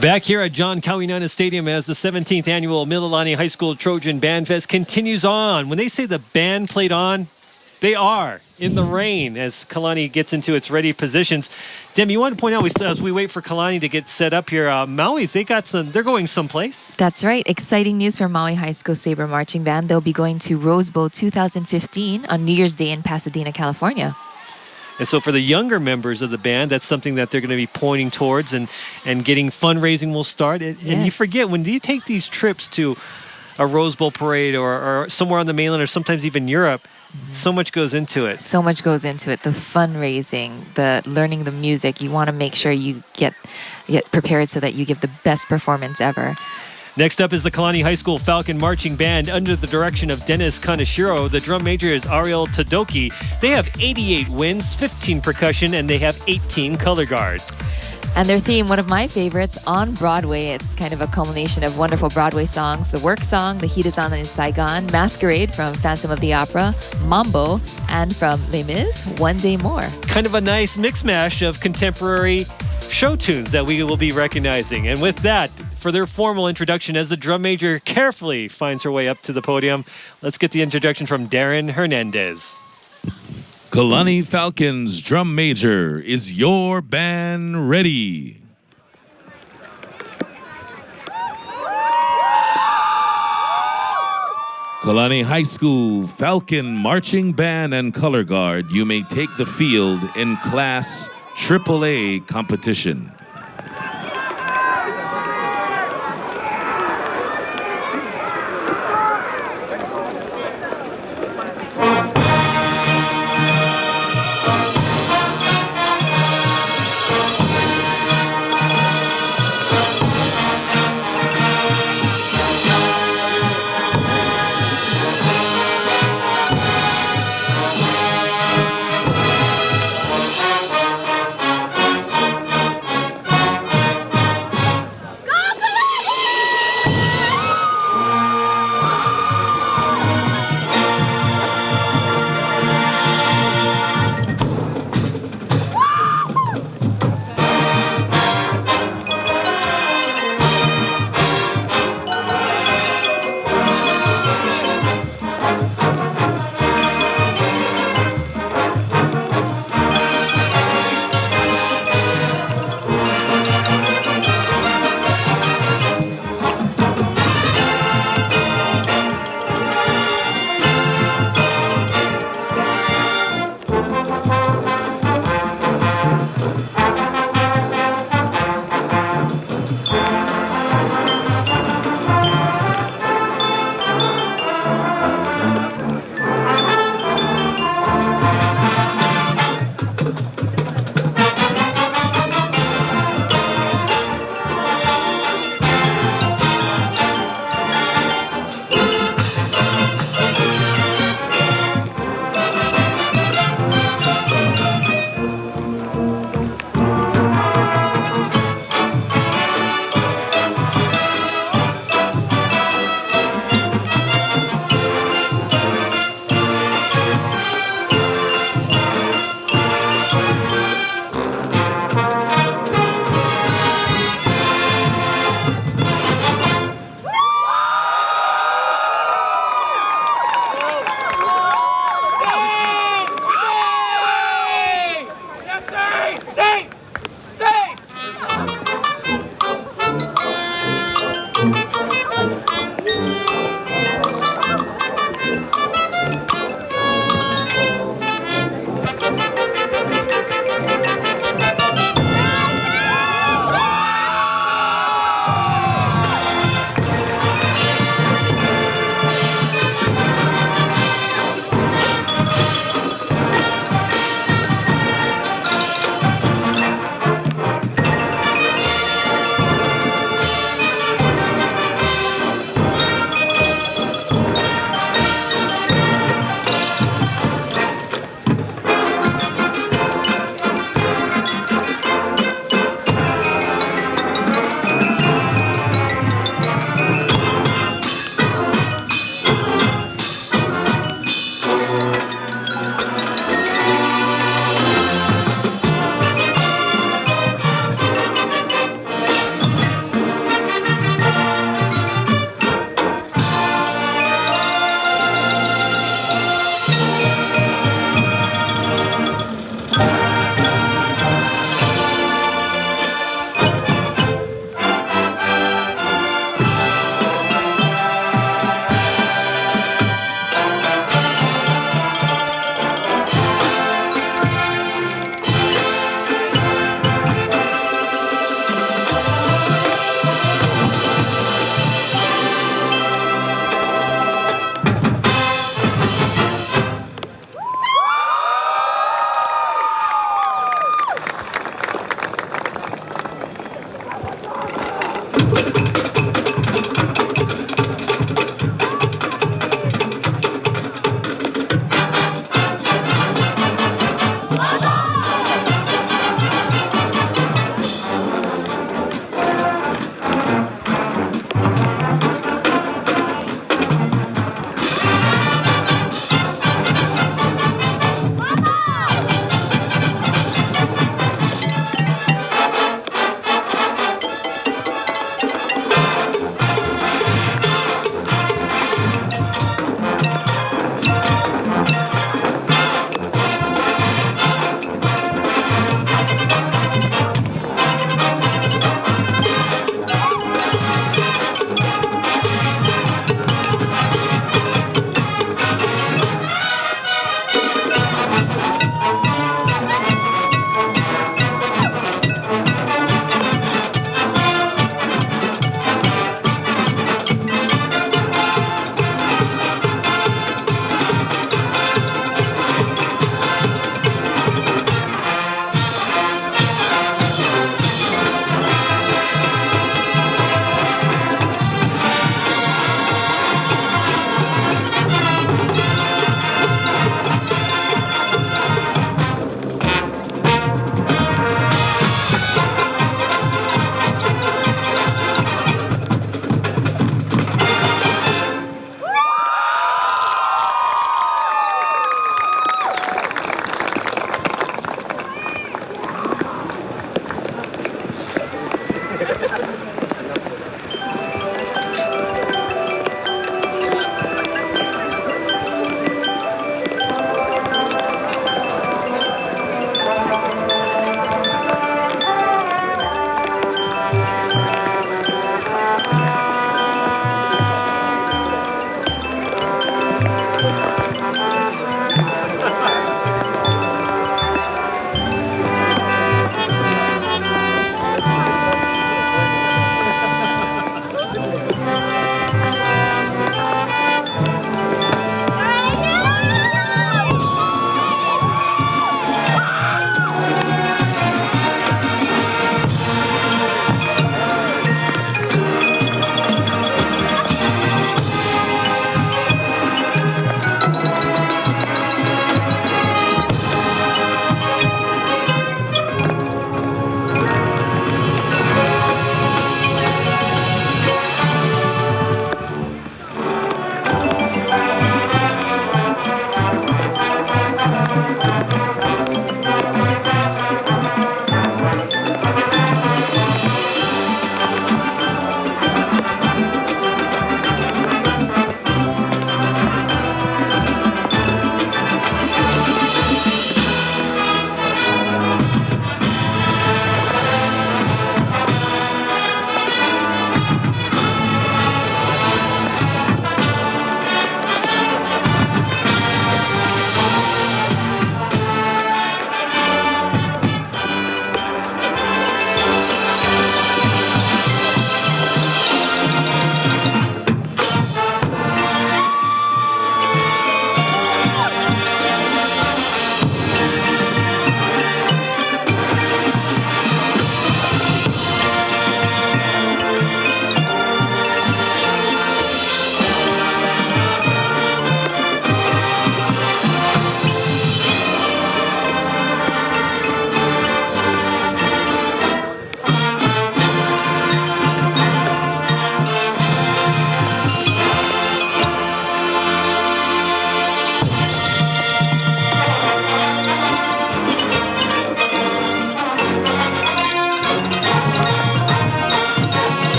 Back here at John Kawiana Stadium as the 17th annual Mililani High School Trojan Band Fest continues on. When they say the band played on, they are in the rain as Kalani gets into its ready positions. Dem, you want to point out, as we wait for Kalani to get set up here, Maui's, they're going someplace. That's right. Exciting news for Maui High School Sabre Marching Band. They'll be going to Rose Bowl 2015 on New Year's Day in Pasadena, California. And so for the younger members of the band, that's something that they're going to be pointing towards, and getting fundraising will start. And you forget, when you take these trips to a Rose Bowl parade or somewhere on the mainland or sometimes even Europe, so much goes into it. So much goes into it. The fundraising, the learning the music. You want to make sure you get prepared so that you give the best performance ever. Next up is the Kalani High School Falcon Marching Band under the direction of Dennis Kaneshiro. The drum major is Ariel Tadoki. They have 88 winds, 15 percussion, and they have 18 color guard. And their theme, one of my favorites, On Broadway. It's kind of a culmination of wonderful Broadway songs. The Work Song, The Heat is On in Saigon, Masquerade from Phantom of the Opera, Mambo, and from Les Mis, One Day More. Kind of a nice mix-mash of contemporary show tunes that we will be recognizing. And with that, for their formal introduction, as the drum major carefully finds her way up to the podium, let's get the introduction from Darren Hernandez. Kalani Falcons drum major, is your band ready? Kalani High School Falcon Marching Band and Color Guard, you may take the field in Class AAA competition.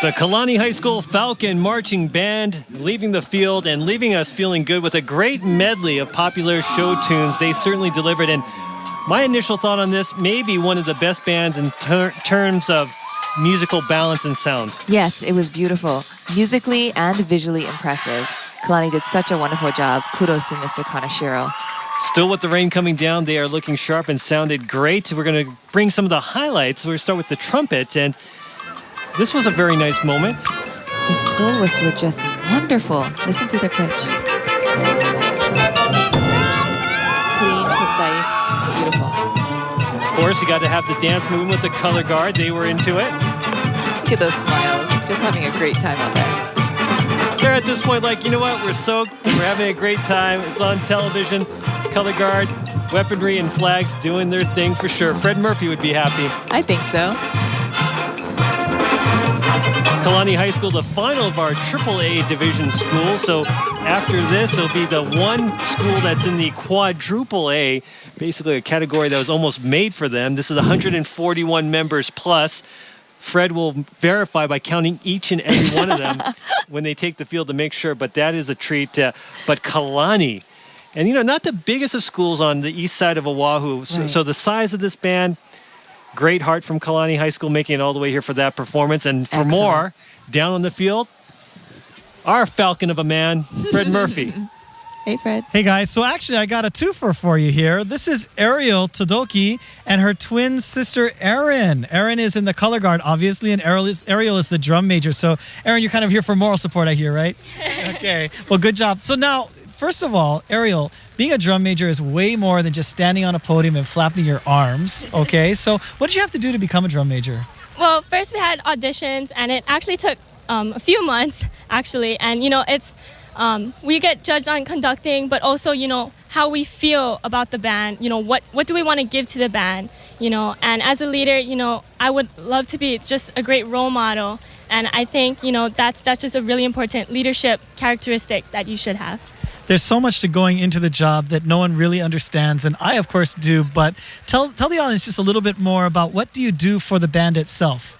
The Kalani High School Falcon Marching Band leaving the field and leaving us feeling good with a great medley of popular show tunes. They certainly delivered. And my initial thought on this, maybe one of the best bands in terms of musical balance and sound. Yes, it was beautiful. Musically and visually impressive. Kalani did such a wonderful job. Kudos to Mr. Kanashiro. Still with the rain coming down, they are looking sharp and sounded great. We're going to bring some of the highlights. We're going to start with the trumpet. And this was a very nice moment. The soloists were just wonderful. Listen to their pitch. Clean, precise, beautiful. Of course, you got to have the dance movement with the color guard. They were into it. Look at those smiles. Just having a great time out there. They're at this point like, you know what? We're soaked. We're having a great time. It's on television. Color guard, weaponry, and flags doing their thing for sure. Fred Murphy would be happy. I think so. Kalani High School, the final of our AAA division school. So after this, it'll be the one school that's in the quadruple A, basically a category that was almost made for them. This is 141 members plus. Fred will verify by counting each and every one of them when they take the field to make sure, but that is a treat. But Kalani, and not the biggest of schools on the east side of Oahu. Right. So the size of this band, great heart from Kalani High School making it all the way here for that performance. And for Excellent. more, down on the field, our falcon of a man, Fred Murphy. Hey, Fred. Hey guys, so actually I got a twofer for you here. This is Ariel Todoki and her twin sister Erin. Erin is in the color guard, obviously, and Ariel is the drum major. So Erin, you're kind of here for moral support, I hear, right? Okay, well, good job. So now, first of all, Ariel, being a drum major is way more than just standing on a podium and flapping your arms, okay? So what did you have to do to become a drum major? Well, first we had auditions, and it actually took a few months, actually. And, it's we get judged on conducting, but also, how we feel about the band. What do we want to give to the band? And as a leader, I would love to be just a great role model. And I think, that's just a really important leadership characteristic that you should have. There's so much to going into the job that no one really understands, and I, of course, do. But tell the audience just a little bit more about what do you do for the band itself?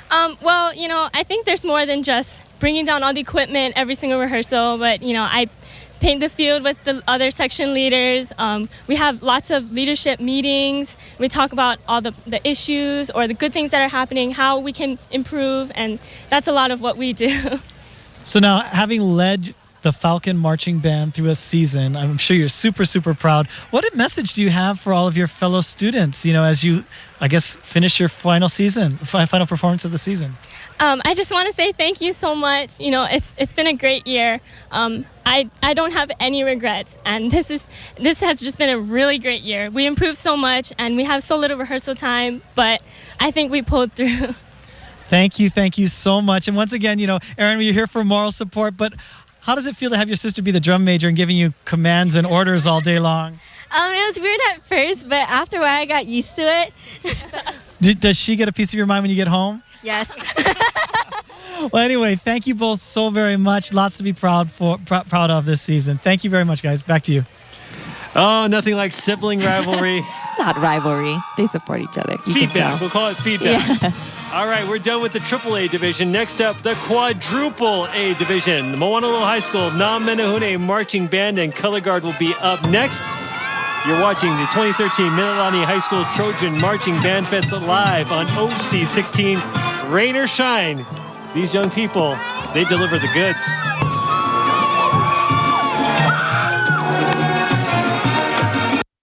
Well, I think there's more than just bringing down all the equipment every single rehearsal, but, I paint the field with the other section leaders. We have lots of leadership meetings. We talk about all the issues or the good things that are happening, how we can improve, and that's a lot of what we do. So now, having led the Falcon Marching Band through a season, I'm sure you're super, super proud. What message do you have for all of your fellow students, as you, I guess, finish your final performance of the season? I just want to say thank you so much. It's been a great year. I don't have any regrets, and this has just been a really great year. We improved so much, and we have so little rehearsal time, but I think we pulled through. Thank you so much. And once again, Erin, you're here for moral support, but how does it feel to have your sister be the drum major and giving you commands and orders all day long? It was weird at first, but after a while I got used to it. Does she get a piece of your mind when you get home? Yes. Well, anyway, thank you both so very much. Lots to be proud of this season. Thank you very much, guys. Back to you. Oh, nothing like sibling rivalry. It's not rivalry. They support each other. You can Feedback. tell. We'll call it feedback. Yes. All right, we're done with the AAA division. Next up, the quadruple A division. The Moanalo High School Na Menehune Marching Band and Color Guard will be up next. You're watching the 2013 Mililani High School Trojan Marching Band Fest live on OC16. Rain or shine, these young people, they deliver the goods.